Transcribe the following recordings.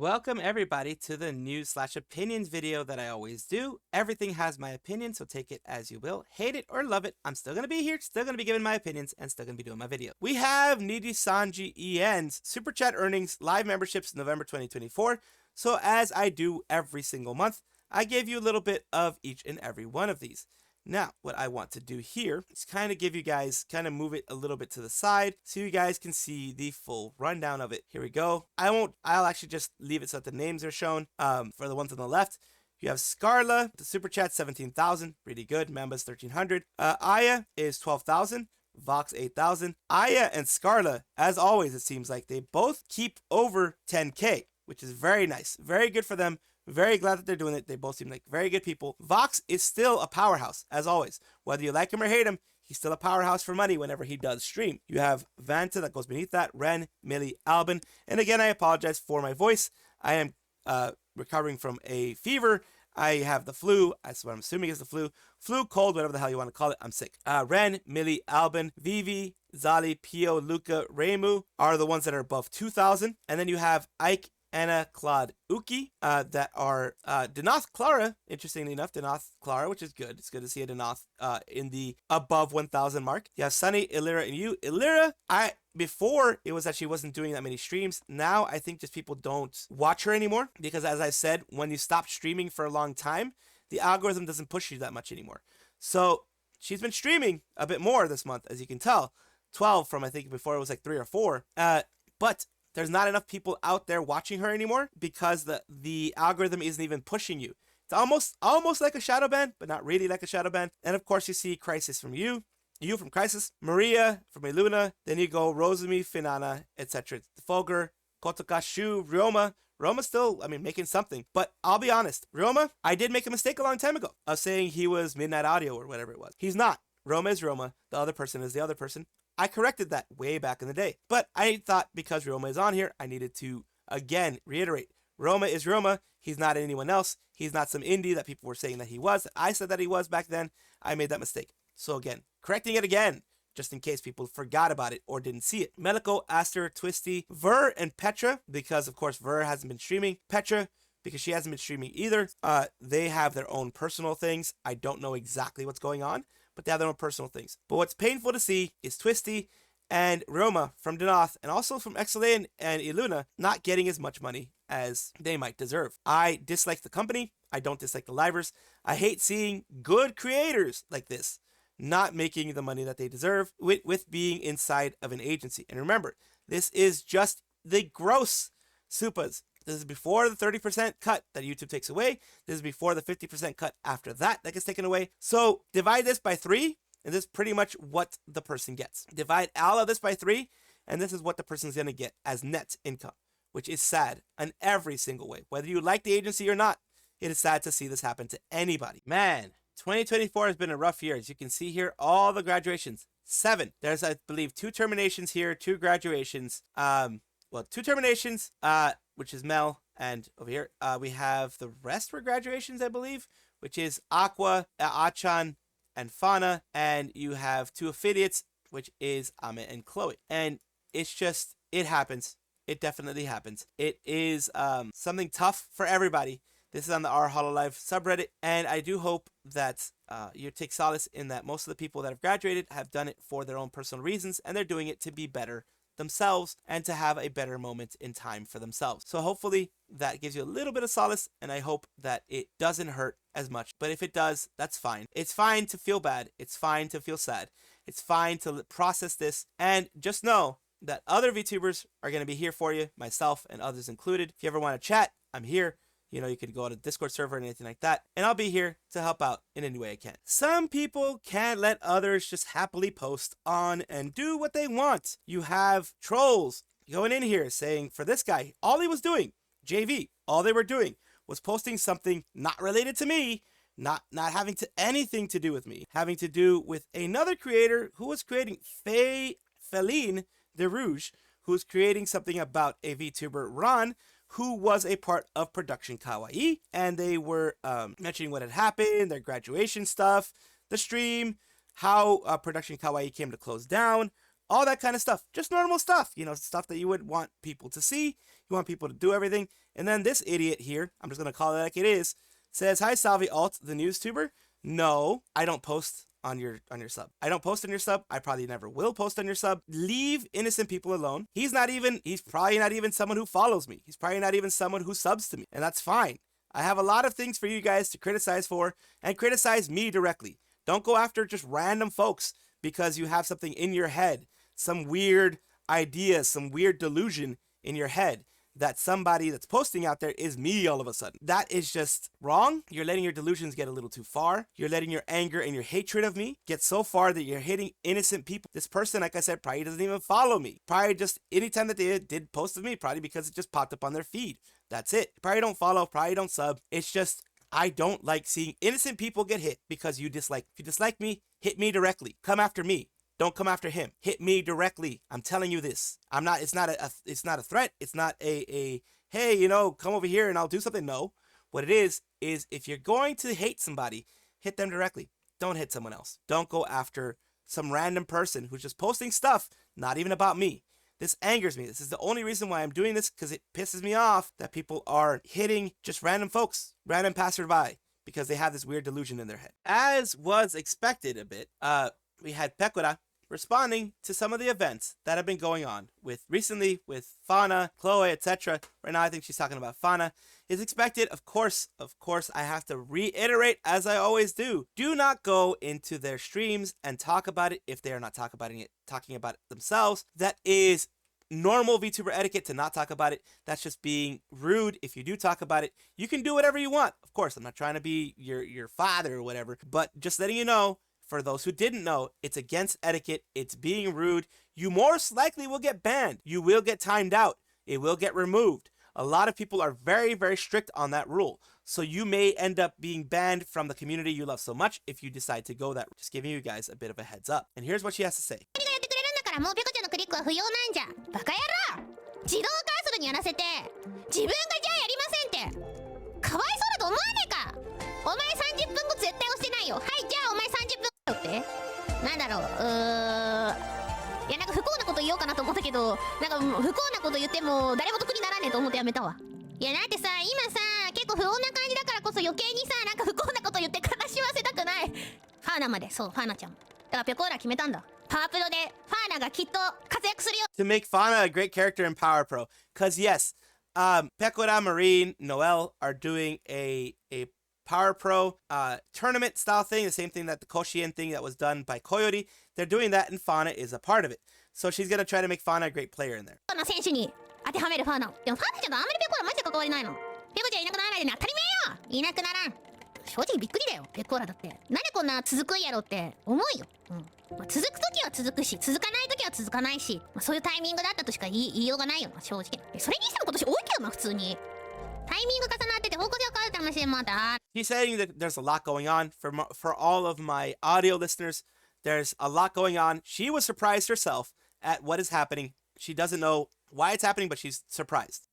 Welcome everybody to the news/opinions video that I always do. Everything has my opinion, so take it as you will. Hate it or love it, I'm still going to be here, still going to be giving my opinions, and still going to be doing my video. We have Nijisanji EN's Super Chat earnings live memberships November 2024. So as I do every single month, I gave you a little bit of each and every one of these. Now, what I want to do here is kind of give you guys, kind of move it a little bit to the side so you guys can see the full rundown of it. Here we go. I'll actually just leave it so that the names are shown. For the ones on the left, you have Scarla, the super chat 17,000, pretty good. Mamba's 1,300. Aya is 12,000. Vox 8,000. Aya and Scarla, as always, it seems like they both keep over 10K, which is very nice. Very good for them. Very glad that they're doing it. They both seem like very good people. Vox is still a powerhouse, as always. Whether you like him or hate him, he's still a powerhouse for money whenever he does stream. You have Vanta that goes beneath that, Ren, Millie, Albin. And again, I apologize for my voice. I am recovering from a fever. I have the flu. That's what I'm assuming is the flu. Flu, cold, whatever the hell you want to call it. I'm sick. Ren, Millie, Albin, Vivi, Zali, Pio, Luca, Reimu are the ones that are above 2,000. And then you have Ike, Anna, Claude, Uki, that are Denoth, Clara, interestingly enough, Denoth, Clara, which is good. It's good to see a Denoth in the above 1,000 mark. You have Sunny, Illyra, and you. Illyra, before it was that she wasn't doing that many streams. Now I think just people don't watch her anymore because, as I said, when you stop streaming for a long time, the algorithm doesn't push you that much anymore. So she's been streaming a bit more this month, as you can tell. 12 from, I think, before it was like 3 or 4. But there's not enough people out there watching her anymore because the algorithm isn't even pushing you. It's almost like a shadow ban, but not really like a shadow ban. And of course, you see Crisis from you from Crisis, Maria from Eluna, then you go Rosemi, Finana, etc. Fulgur, Kotoka, Shu, Ryoma. Ryoma's still, making something. But I'll be honest, Ryoma, I did make a mistake a long time ago of saying he was Midnight Audio or whatever it was. He's not. Ryoma is Ryoma. The other person is the other person. I corrected that way back in the day. But I thought because Ryoma is on here, I needed to, again, reiterate. Ryoma is Ryoma. He's not anyone else. He's not some indie that people were saying that he was. I said that he was back then. I made that mistake. So again, correcting it again, just in case people forgot about it or didn't see it. Medical, Aster, Twisty, Ver, and Petra, because of course Ver hasn't been streaming. Petra, because she hasn't been streaming either. They have their own personal things. I don't know exactly what's going on, but they have their own personal things. But what's painful to see is Twisty and Ryoma from Denoth and also from Exelane and Iluna not getting as much money as they might deserve. I dislike the company. I don't dislike the livers. I hate seeing good creators like this not making the money that they deserve with being inside of an agency. And remember, this is just the gross supas. This is before the 30% cut that YouTube takes away. This is before the 50% cut after that gets taken away. So divide this by 3, and this is pretty much what the person gets. Divide all of this by 3, and this is what the person's going to get as net income, which is sad in every single way. Whether you like the agency or not, it is sad to see this happen to anybody. Man, 2024 has been a rough year. As you can see here, all the graduations, 7. There's, I believe, 2 terminations here, 2 graduations. 2 terminations, which is Mel, and over here we have the rest were graduations, I believe, which is Aqua, Achan, and Fauna, and you have 2 affiliates, which is Ame and Chloe. And it's just, it happens. It definitely happens. It is something tough for everybody. This is on the Hololive subreddit, and I do hope that you take solace in that most of the people that have graduated have done it for their own personal reasons, and they're doing it to be better themselves and to have a better moment in time for themselves. So hopefully that gives you a little bit of solace, and I hope that it doesn't hurt as much. But if it does, that's fine. It's fine to feel bad. It's fine to feel sad. It's fine to process this, and just know that other VTubers are going to be here for you, myself and others included. If you ever want to chat, I'm here. You could go to Discord server and anything like that, and I'll be here to help out in any way I can. Some people can't let others just happily post on and do what they want. You have trolls going in here saying, for this guy, all he was doing, JV, all they were doing was posting something not related to me, not having anything to do with me, having to do with another creator who was creating Feline de Rouge, who's creating something about a VTuber, Ron, who was a part of Production Kawaii, and they were mentioning what had happened, their graduation stuff, the stream, how Production Kawaii came to close down, all that kind of stuff. Just normal stuff, stuff that you would want people to see. You You want people to do everything. And then this idiot here, I'm just going to call it like it is, says, "Hi, Salvi Alt, the news tuber." No, I don't post on your sub. I don't post on your sub. I probably never will post on your sub. Leave innocent people alone. He's probably not even someone who follows me. He's probably not even someone who subs to me. And that's fine. I have a lot of things for you guys to criticize for, and criticize me directly. Don't go after just random folks because you have something in your head, some weird idea, some weird delusion in your head that somebody that's posting out there is me all of a sudden. That is just wrong. You're letting your delusions get a little too far. You're letting your anger and your hatred of me get so far that you're hitting innocent people. This person, like I said, probably doesn't even follow me. Probably just anytime that they did post of me, probably because it just popped up on their feed. That's it. Probably don't follow, probably don't sub. It's just, I don't like seeing innocent people get hit because you dislike. If you dislike me, hit me directly. Come after me. Don't come after him. Hit me directly. I'm telling you this. It's not a threat. It's not a hey, you know, come over here and I'll do something. No. What it is if you're going to hate somebody, hit them directly. Don't hit someone else. Don't go after some random person who's just posting stuff, not even about me. This angers me. This is the only reason why I'm doing this, because it pisses me off that people are hitting just random folks, random passerby, because they have this weird delusion in their head. As was expected a bit, we had Pekora responding to some of the events that have been going on recently with Fauna, Chloe, etc. Right now, I think she's talking about Fauna. Is expected, of course, I have to reiterate, as I always do not go into their streams and talk about it if they are not talking about it themselves. That is normal VTuber etiquette, to not talk about it. That's just being rude. If you do talk about it, you can do whatever you want. Of course, I'm not trying to be your father or whatever, but just letting you know, for those who didn't know, it's against etiquette. It's being rude. You most likely will get banned. You will get timed out. It will get removed. A lot of people are very, very strict on that rule. So you may end up being banned from the community you love so much if you decide to go that route. Just giving you guys a bit of a heads up. And here's what she has to say. To make Fauna a great character in Power Pro. Because yes, Pekora, Marine, Noel are doing a Power Pro tournament style thing, the same thing that the Koshien thing that was done by Coyote. They're doing that, and Fauna is a part of it. So she's going to try to make Fauna a great player in there. She's saying that there's a lot going on for all of my audio listeners. There's a lot going on. She was surprised herself at what is happening. She doesn't know why it's happening, but she's surprised.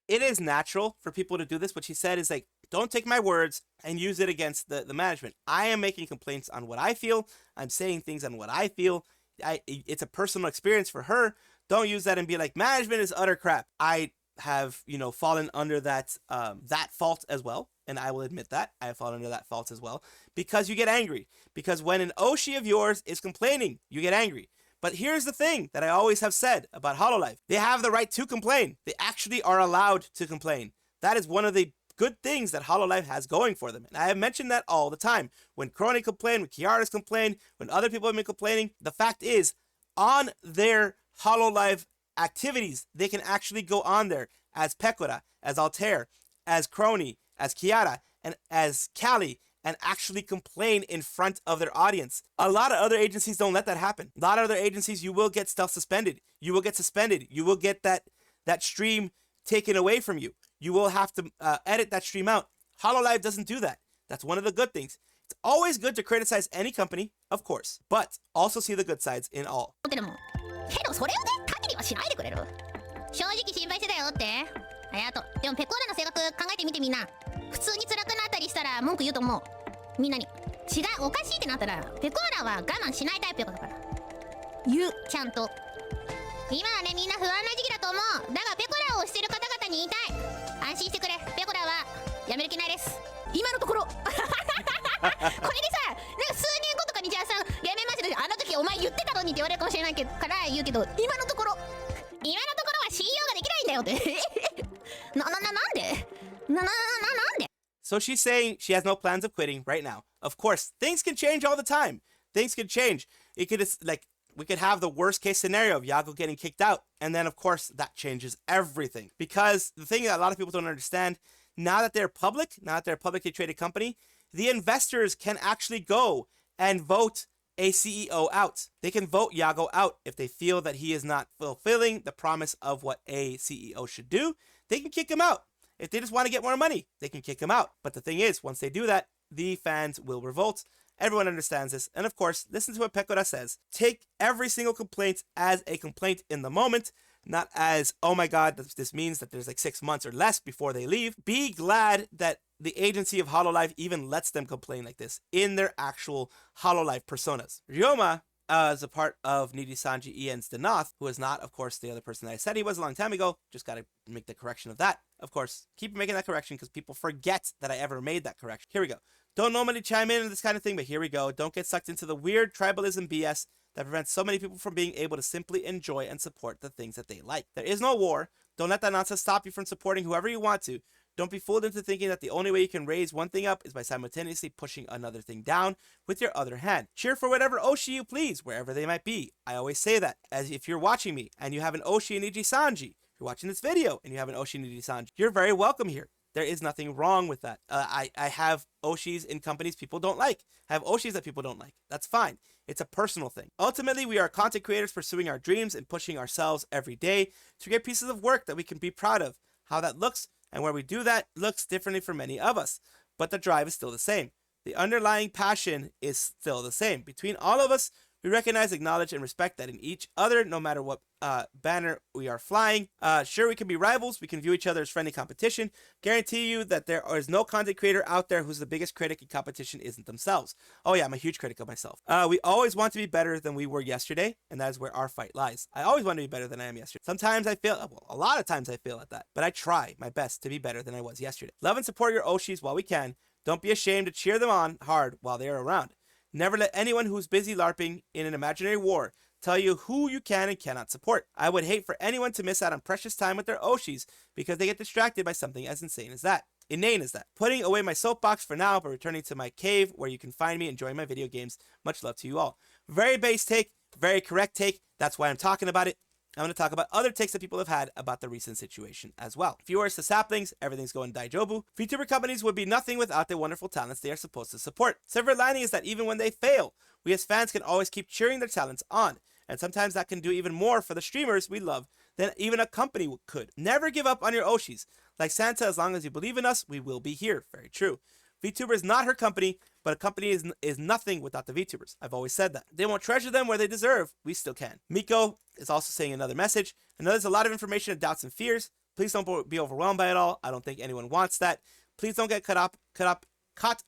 It is natural for people to do this. What she said is like, don't take my words and use it against the management. I am making complaints on what I feel. I'm saying things on what I feel. It's a personal experience for her. Don't use that and be like, management is utter crap. I have, fallen under that fault as well. And I will admit that I have fallen under that fault as well, because you get angry. Because when an Oshi of yours is complaining, you get angry. But here's the thing that I always have said about Hololive. They have the right to complain. They actually are allowed to complain. That is one of the good things that Hololive has going for them. And I have mentioned that all the time. When Crony complained, when Kiara's complained, when other people have been complaining, the fact is, on their Hololive activities, they can actually go on there as Pekora, as Altair, as Crony, as Kiara, and as Callie, and actually complain in front of their audience. A lot of other agencies don't let that happen. A lot of other agencies, you will get stuff suspended. You will get suspended. You will get that that stream taken away from you. You will have to edit that stream out. Hololive doesn't do that. That's one of the good things. It's always good to criticize any company, of course, but also see the good sides in all. けどもそれをね多岐にはしないでくれる。正直心配してたよって。ありがとう。でもペコーラの性格考えてみてみんな。普通に辛くなったりしたら文句言うと思う。みんなに違うおかしいってなったらペコーラは我慢しないタイプだから。言うちゃんと。今はねみんな不安な時期だと思う。だがペコラを推してる方々に言いたい。安心してくれ。ペコラはやめる気ないです。今のところ。これでさ、なんか数年後とかにじゃあさやめましたあの時お前言ってたのにって言われるかもしれないから言うけど今のところは信用ができないんだよって。なんでなんで So she's saying she has no plans of quitting right now. Of course, things can change all the time. Things can change. It could like we could have the worst case scenario of Yago getting kicked out, and then of course that changes everything. Because the thing that a lot of people don't understand, now that they're a publicly traded company, the investors can actually go and vote a CEO out. They can vote Yago out if they feel that he is not fulfilling the promise of what a CEO should do. They can kick him out. If they just want to get more money, they can kick him out. But the thing is, once they do that, the fans will revolt. Everyone understands this. And of course, listen to what Pekora says. Take every single complaint as a complaint in the moment, not as, oh my God, this means that there's like 6 months or less before they leave. Be glad that the agency of Hololive even lets them complain like this in their actual Hololive personas. Ryoma is a part of Nijisanji EN's Denoth, who is not, of course, the other person that I said he was a long time ago. Just got to make the correction of that. Of course, keep making that correction because people forget that I ever made that correction. Here we go. Don't normally chime in on this kind of thing, but here we go. Don't get sucked into the weird tribalism BS that prevents so many people from being able to simply enjoy and support the things that they like. There is no war. Don't let that nonsense stop you from supporting whoever you want to. Don't be fooled into thinking that the only way you can raise one thing up is by simultaneously pushing another thing down with your other hand. Cheer for whatever Oshi you please, wherever they might be. I always say that, as if you're watching me and you have an Oshi in Nijisanji, if you're watching this video and you have an Oshi in Nijisanji, you're very welcome here. There is nothing wrong with that. I have Oshis in companies people don't like. I have Oshis that people don't like. That's fine. It's a personal thing. Ultimately, we are content creators pursuing our dreams and pushing ourselves every day to get pieces of work that we can be proud of. How that looks and where we do that looks differently for many of us, but the drive is still the same. The underlying passion is still the same. Between all of us, we recognize, acknowledge, and respect that in each other, no matter what banner we are flying. Sure, we can be rivals. We can view each other as friendly competition. Guarantee you that there is no content creator out there who's the biggest critic in competition isn't themselves. Oh yeah, I'm a huge critic of myself. We always want to be better than we were yesterday, and that is where our fight lies. I always want to be better than I am yesterday. Sometimes I fail. Well, a lot of times I fail at that, but I try my best to be better than I was yesterday. Love and support your Oshis while we can. Don't be ashamed to cheer them on hard while they are around. Never let anyone who's busy LARPing in an imaginary war tell you who you can and cannot support. I would hate for anyone to miss out on precious time with their Oshis because they get distracted by something as insane as that. Inane as that. Putting away my soapbox for now, but returning to my cave where you can find me enjoying my video games. Much love to you all. Very base take, very correct take. That's why I'm talking about it. I'm going to talk about other takes that people have had about the recent situation as well. Viewers to saplings, everything's going daijobu. VTuber companies would be nothing without the wonderful talents they are supposed to support. Silver lining is that even when they fail, we as fans can always keep cheering their talents on. And sometimes that can do even more for the streamers we love than even a company could. Never give up on your Oshis. Like Santa, as long as you believe in us, we will be here. Very true. VTuber is not her company, but a company is nothing without the VTubers. I've always said that. They won't treasure them where they deserve. We still can. Miko is also saying another message. I know there's a lot of information and doubts and fears. Please don't be overwhelmed by it all. I don't think anyone wants that. Please don't get caught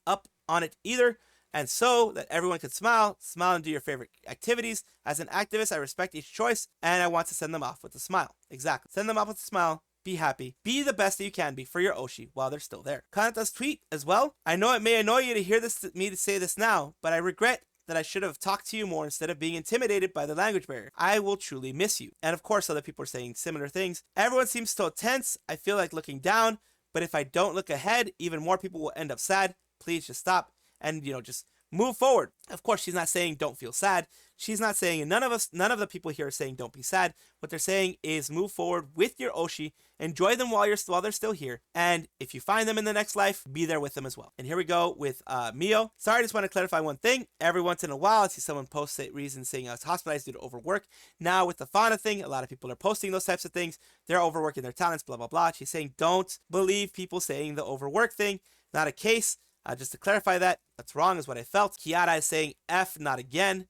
up on it either. And so that everyone can smile and do your favorite activities. As an activist, I respect each choice, and I want to send them off with a smile. Exactly. Send them off with a smile. Be happy. Be the best that you can be for your Oshi while they're still there. Kanata's tweet as well. I know it may annoy you to hear me to say this now, but I regret that I should have talked to you more instead of being intimidated by the language barrier. I will truly miss you. And of course, other people are saying similar things. Everyone seems so tense. I feel like looking down, but if I don't look ahead, even more people will end up sad. Please just stop and, just move forward. Of course, she's not saying don't feel sad. She's not saying, and none of the people here are saying don't be sad. What they're saying is move forward with your Oshi, enjoy them while they're still here, and if you find them in the next life, be there with them as well. And here we go with Mio. Sorry, I just want to clarify one thing. Every once in a while, I see someone post reasons saying I was hospitalized due to overwork. Now with the Fauna thing, a lot of people are posting those types of things. They're overworking their talents, blah, blah, blah. She's saying don't believe people saying the overwork thing. Not a case. Just to clarify that, that's wrong is what I felt. Kiara is saying F, not again.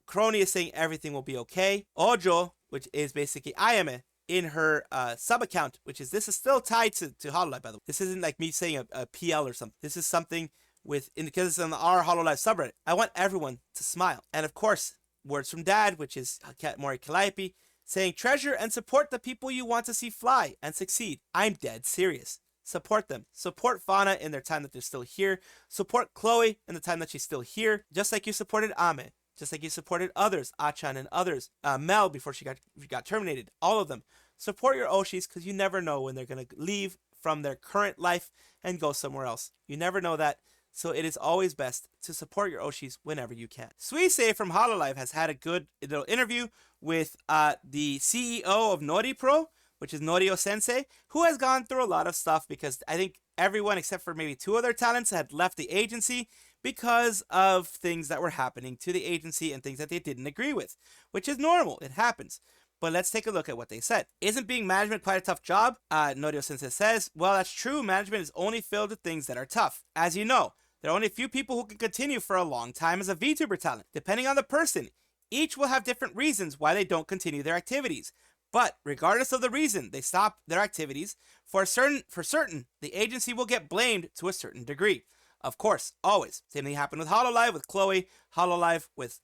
Crony is saying everything will be okay. Ojo, which is basically Ayame, in her sub account, this is still tied to Hololive, by the way. This isn't like me saying a PL or something. This is something because it's on our Hololive subreddit. I want everyone to smile. And of course, words from dad, which is Mori Calliope, saying treasure and support the people you want to see fly and succeed. I'm dead serious. Support them. Support Fauna in their time that they're still here. Support Chloe in the time that she's still here. Just like you supported Ame. Just like you supported others. Achan and others. Mel before she got terminated. All of them. Support your Oshis because you never know when they're going to leave from their current life and go somewhere else. You never know that. So it is always best to support your Oshis whenever you can. Suisei from Hololive has had a good little interview with the CEO of Noripro, which is Norio Sensei, who has gone through a lot of stuff because I think everyone except for maybe 2 other talents had left the agency because of things that were happening to the agency and things that they didn't agree with, which is normal. It happens. But let's take a look at what they said. Isn't being management quite a tough job? Norio Sensei says, well, that's true. Management is only filled with things that are tough. As you know, there are only a few people who can continue for a long time as a VTuber talent. Depending on the person, each will have different reasons why they don't continue their activities. But regardless of the reason they stop their activities, for certain, the agency will get blamed to a certain degree. Of course, always. Same thing happened with Hololive, with Chloe, Hololive with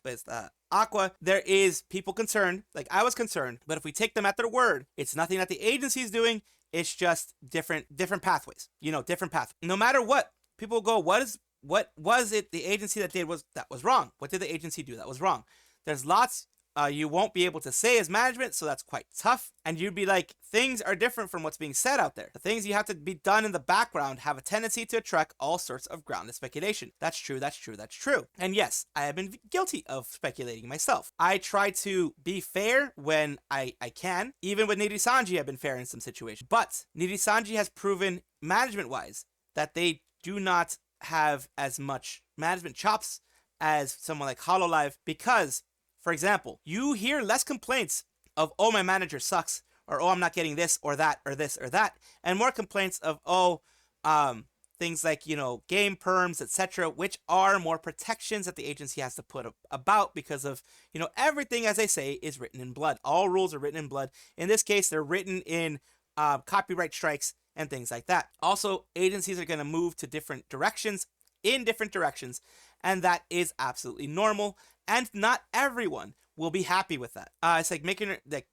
Aqua. There is people concerned, like I was concerned, but if we take them at their word, it's nothing that the agency is doing. It's just different pathways. Different paths. No matter what, people go, what was it the agency that did that was wrong? What did the agency do that was wrong? There's lots you won't be able to say as management, so that's quite tough. And you'd be like, things are different from what's being said out there. The things you have to be done in the background have a tendency to attract all sorts of grounded speculation. That's true, that's true, that's true. And yes, I have been guilty of speculating myself. I try to be fair when I can. Even with Nijisanji, I've been fair in some situations. But Nijisanji has proven, management-wise, that they do not have as much management chops as someone like Hololive because, for example, you hear less complaints of, oh, my manager sucks, or, oh, I'm not getting this or that or this or that, and more complaints of, things like, game perms, etc., which are more protections that the agency has to put about because of, everything, as they say, is written in blood. All rules are written in blood. In this case, they're written in copyright strikes and things like that. Also, agencies are going to move to different directions, and that is absolutely normal. And not everyone will be happy with that. It's like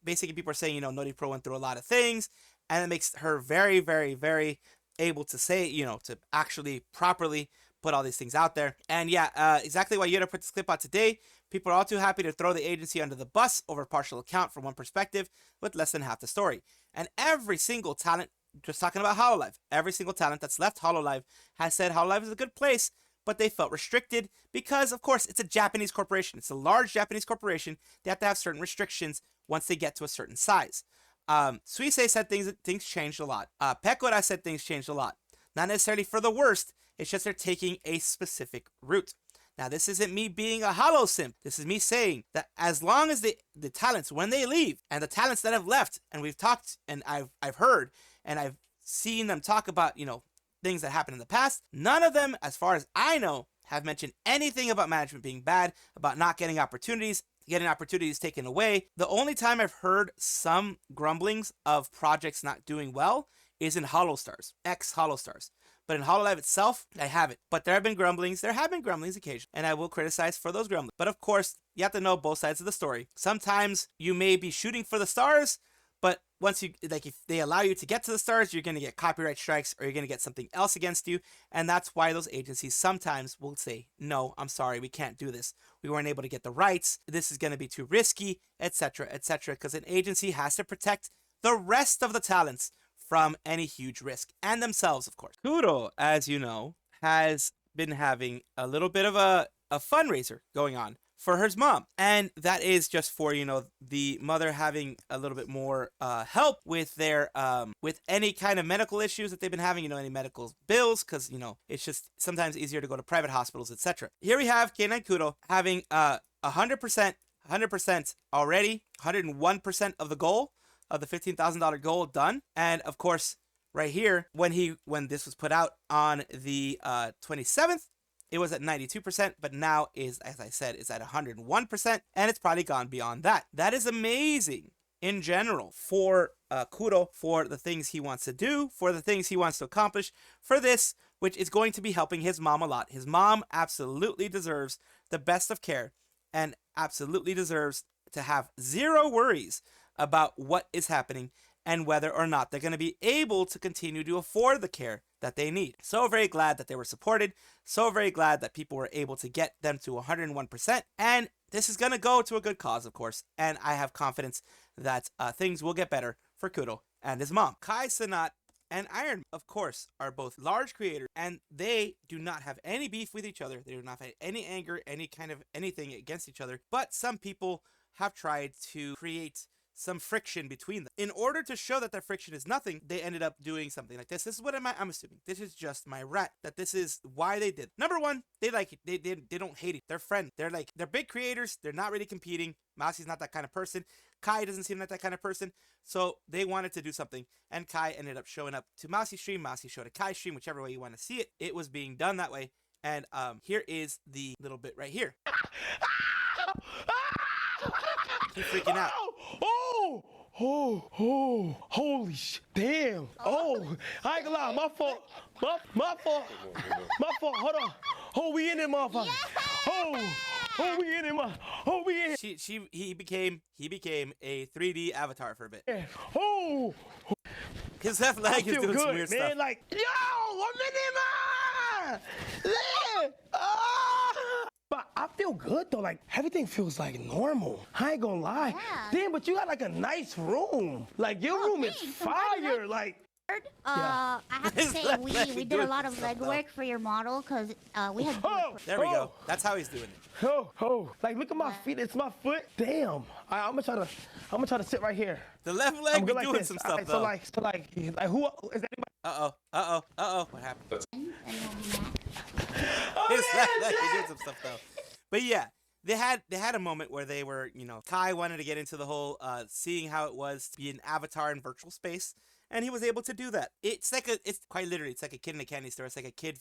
basically people are saying, Noripro went through a lot of things, and it makes her very, very, very able to say, to actually properly put all these things out there. And yeah, exactly why Yura put this clip out today. People are all too happy to throw the agency under the bus over partial account from one perspective with less than half the story. And every single talent, just talking about Hololive, every single talent that's left Hololive has said Hololive is a good place, but they felt restricted because, of course, it's a Japanese corporation. It's a large Japanese corporation. They have to have certain restrictions once they get to a certain size. Suisei said things changed a lot. Pekora said things changed a lot. Not necessarily for the worst. It's just they're taking a specific route. Now, this isn't me being a hollow simp. This is me saying that as long as the talents, when they leave, and the talents that have left, and we've talked, and I've heard, and I've seen them talk about, things that happened in the past, none of them, as far as I know, have mentioned anything about management being bad, about not getting opportunities taken away. The only time I've heard some grumblings of projects not doing well is in Holostars, ex-Holostars. But in Hololive itself, I haven't. But there have been grumblings. There have been grumblings occasionally, and I will criticize for those grumblings. But of course, you have to know both sides of the story. Sometimes you may be shooting for the stars, but once if they allow you to get to the stars, you're going to get copyright strikes or you're going to get something else against you. And that's why those agencies sometimes will say, no, I'm sorry, we can't do this. We weren't able to get the rights. This is going to be too risky, etc., etc. Because an agency has to protect the rest of the talents from any huge risk, and themselves, of course. Kuro, as you know, has been having a little bit of a a fundraiser going on for her mom, and that is just for, you know, the mother having a little bit more help with their with any kind of medical issues that they've been having, you know, any medical bills, because, you know, it's just sometimes easier to go to private hospitals, etc. Here we have K9 Kuro having 100% already, 101% of the goal of the $15,000 goal done. And of course, right here, when this was put out on the 27th, it was at 92%, but now is, as I said, is at 101%, and it's probably gone beyond that. That is amazing in general for Kuro, for the things he wants to do, for the things he wants to accomplish, for this, which is going to be helping his mom a lot. His mom absolutely deserves the best of care and absolutely deserves to have zero worries about what is happening and whether or not they're going to be able to continue to afford the care that they need. So very glad that they were supported. So very glad that people were able to get them to 101%. And this is going to go to a good cause, of course. And I have confidence that things will get better for Kuro and his mom. KaiCenat and Ironmouse, of course, are both large creators, and they do not have any beef with each other. They do not have any anger, any kind of anything against each other. But some people have tried to create some friction between them. In order to show that friction is nothing, they ended up doing something like this. This is what I'm assuming. This is just my rat, that this is why they did. Number one, they like it. They don't hate it. They're friends. They're big creators. They're not really competing. Mausi's not that kind of person. Kai doesn't seem like that kind of person. So they wanted to do something, and Kai ended up showing up to Mausi's stream. Mausi showed a Kai stream, whichever way you want to see it. It was being done that way. And here is the little bit right here. Keep freaking out. Oh, holy damn. Oh, I ain't gonna lie, my fault. My fault. Hold on. Oh, we in it, motherfucker. Oh, we in it, oh, we in it. He became a 3D avatar for a bit. Yeah. Oh. His left leg is doing good, some weird man. stuff. Like, yo, I'm in it, man. But I feel good though, like everything feels like normal. I ain't gonna lie. Yeah. Damn, but you got like a nice room. Like your room is fire. Like I have to say we did a lot of legwork for your model because we had. There we go. That's how he's doing it. Like look at my feet. It's my foot. Damn. I'm gonna try to sit right here. The left leg be like doing this. some stuff So though. like who is that? Uh-oh. What happened? Oh, His left leg be doing some stuff though. But yeah, they had a moment where they were, you know, Kai wanted to get into the whole seeing how it was to be an avatar in virtual space, and he was able to do that. It's quite literally, it's like a kid in a candy store. It's like a kid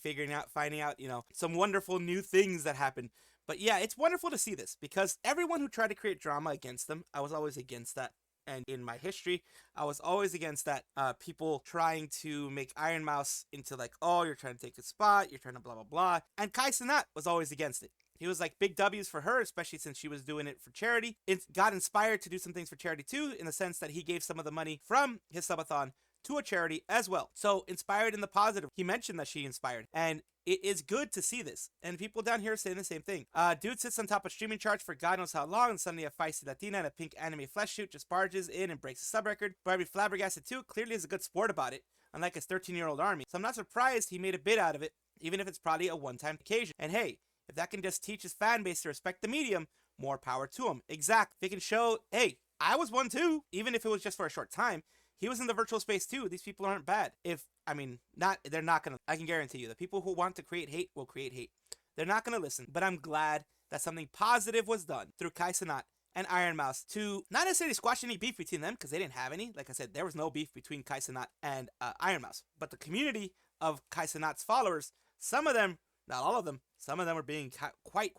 finding out, you know, some wonderful new things that happen. But yeah, it's wonderful to see this, because everyone who tried to create drama against them, I was always against that. And in my history, I was always against that. People trying to make Ironmouse into like, oh, you're trying to take a spot, you're trying to blah, blah, blah. And KaiCenat was always against it. He was like, big W's for her, especially since she was doing it for charity. It got inspired to do some things for charity too, in the sense that he gave some of the money from his subathon to a charity as well. So inspired in the positive. He mentioned that she inspired. And it is good to see this. And people down here are saying the same thing. Dude sits on top of streaming charts for God knows how long, and suddenly a feisty Latina in a pink anime flesh suit just barges in and breaks the sub record. Barbie flabbergasted too, clearly is a good sport about it, unlike his 13-year-old army. So I'm not surprised he made a bit out of it, even if it's probably a one-time occasion. And hey, if that can just teach his fan base to respect the medium, more power to him. Exact. They can show, hey, I was one too, even if it was just for a short time. He was in the virtual space too. These people aren't bad. They're not gonna, I can guarantee you, the people who want to create hate will create hate. They're not gonna listen. But I'm glad that something positive was done through KaiCenat and Ironmouse to not necessarily squash any beef between them, because they didn't have any. Like I said, there was no beef between KaiCenat and Ironmouse. But the community of KaiCenat's followers, some of them, not all of them, some of them were being quite.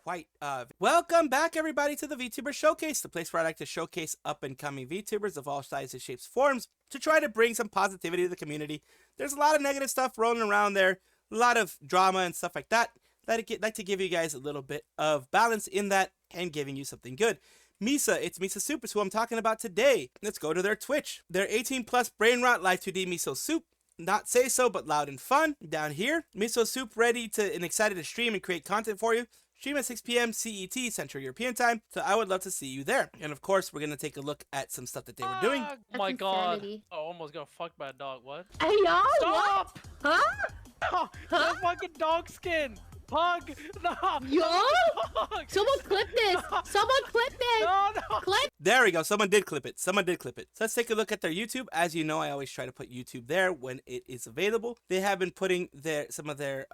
Welcome back, everybody, to the VTuber Showcase, the place where I like to showcase up-and-coming VTubers of all sizes, shapes, forms, to try to bring some positivity to the community. There's a lot of negative stuff rolling around there, a lot of drama and stuff like that. I'd like to give you guys a little bit of balance in that and giving you something good. Misa, it's Misa Soup is who I'm talking about today. Let's go to their Twitch. Their 18+ brain rot live 2D Miso Soup. Not say so, but loud and fun. Down here, Miso Soup ready to and excited to stream and create content for you. Stream at 6 p.m. CET, Central European Time. So I would love to see you there. And of course, we're going to take a look at some stuff that they were doing. Oh my god. I almost got fucked by a dog. What? Hey, y'all. Stop! What? Huh? That fucking dog skin. Pug! No! Yo! Pug! Someone clip this! Someone clip this! No, no! Clip! There we go. Someone did clip it. Someone did clip it. So let's take a look at their YouTube. As you know, I always try to put YouTube there when it is available. They have been putting some of their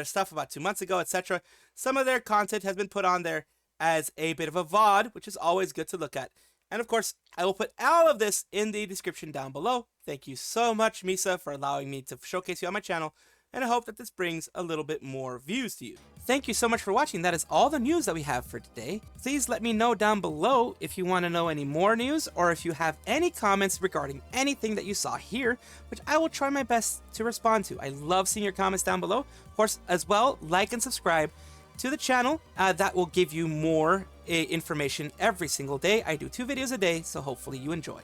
stuff about 2 months ago, etc. Some of their content has been put on there as a bit of a VOD, which is always good to look at. And of course, I will put all of this in the description down below. Thank you so much, Misa, for allowing me to showcase you on my channel. And I hope that this brings a little bit more views to you. Thank you so much for watching. That is all the news that we have for today. Please let me know down below if you want to know any more news or if you have any comments regarding anything that you saw here, which I will try my best to respond to. I love seeing your comments down below. Of course, as well, like and subscribe to the channel. That will give you more information every single day. I do 2 videos a day, so hopefully you enjoy.